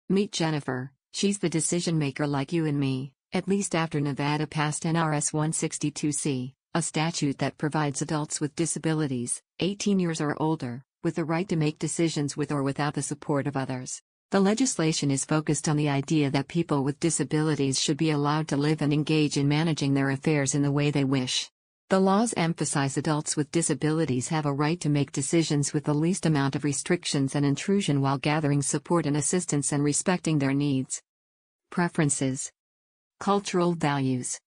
Meet Jennifer. She's the decision maker like you and me, at least after Nevada passed NRS 162C, a statute that provides adults with disabilities, 18 years or older, with the right to make decisions with or without the support of others. The legislation is focused on the idea that people with disabilities should be allowed to live and engage in managing their affairs in the way they wish. The laws emphasize adults with disabilities have a right to make decisions with the least amount of restrictions and intrusion while gathering support and assistance and respecting their needs, preferences, cultural values,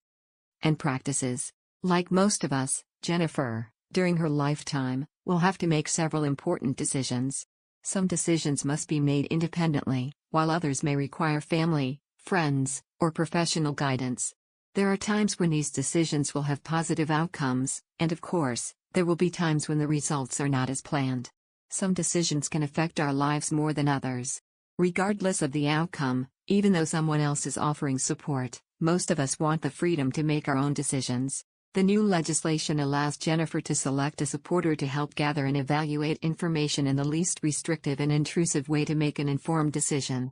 and practices. Like most of us, Jennifer, during her lifetime, will have to make several important decisions. Some decisions must be made independently, while others may require family, friends, or professional guidance. There are times when these decisions will have positive outcomes, and of course, there will be times when the results are not as planned. Some decisions can affect our lives more than others. Regardless of the outcome, even though someone else is offering support, most of us want the freedom to make our own decisions. The new legislation allows Jennifer to select a supporter to help gather and evaluate information in the least restrictive and intrusive way to make an informed decision.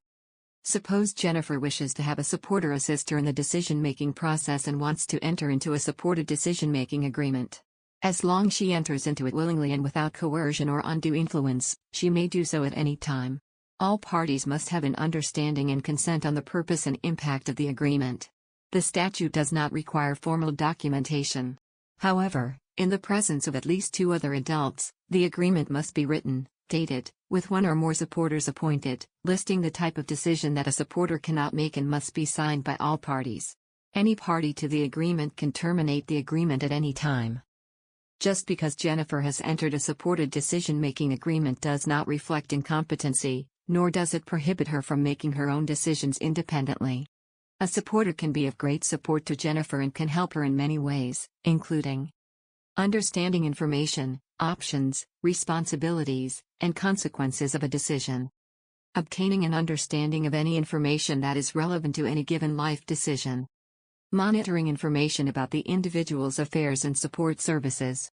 Suppose Jennifer wishes to have a supporter assist her in the decision-making process and wants to enter into a supported decision-making agreement. As long as she enters into it willingly and without coercion or undue influence, she may do so at any time. All parties must have an understanding and consent on the purpose and impact of the agreement. The statute does not require formal documentation. However, in the presence of at least two other adults, the agreement must be written, dated, with one or more supporters appointed, listing the type of decision that a supporter cannot make and must be signed by all parties. Any party to the agreement can terminate the agreement at any time. Just because Jennifer has entered a supported decision-making agreement does not reflect incompetency, nor does it prohibit her from making her own decisions independently. A supporter can be of great support to Jennifer and can help her in many ways, including understanding information, options, responsibilities, and consequences of a decision. Obtaining an understanding of any information that is relevant to any given life decision. Monitoring information about the individual's affairs and support services.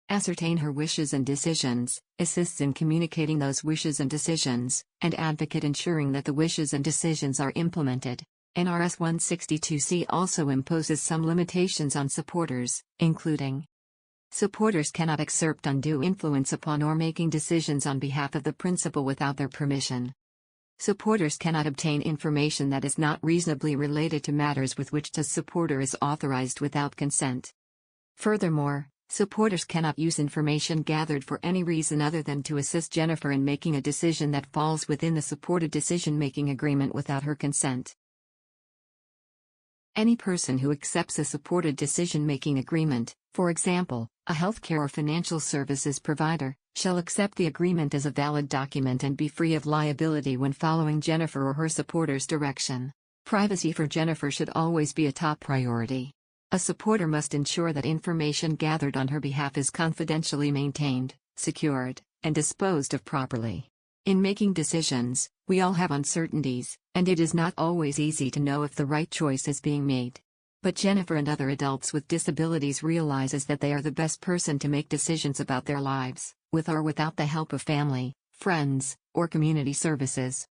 Ascertain her wishes and decisions, assists in communicating those wishes and decisions, and advocate ensuring that the wishes and decisions are implemented. NRS 162C also imposes some limitations on supporters, including supporters cannot exert undue influence upon or making decisions on behalf of the principal without their permission. Supporters cannot obtain information that is not reasonably related to matters with which the supporter is authorized without consent. Furthermore, supporters cannot use information gathered for any reason other than to assist Jennifer in making a decision that falls within the supported decision-making agreement without her consent. Any person who accepts a supported decision-making agreement, for example, a healthcare or financial services provider, shall accept the agreement as a valid document and be free of liability when following Jennifer or her supporter's direction. Privacy for Jennifer should always be a top priority. A supporter must ensure that information gathered on her behalf is confidentially maintained, secured, and disposed of properly. In making decisions, we all have uncertainties, and it is not always easy to know if the right choice is being made. But Jennifer and other adults with disabilities realizes that they are the best person to make decisions about their lives, with or without the help of family, friends, or community services.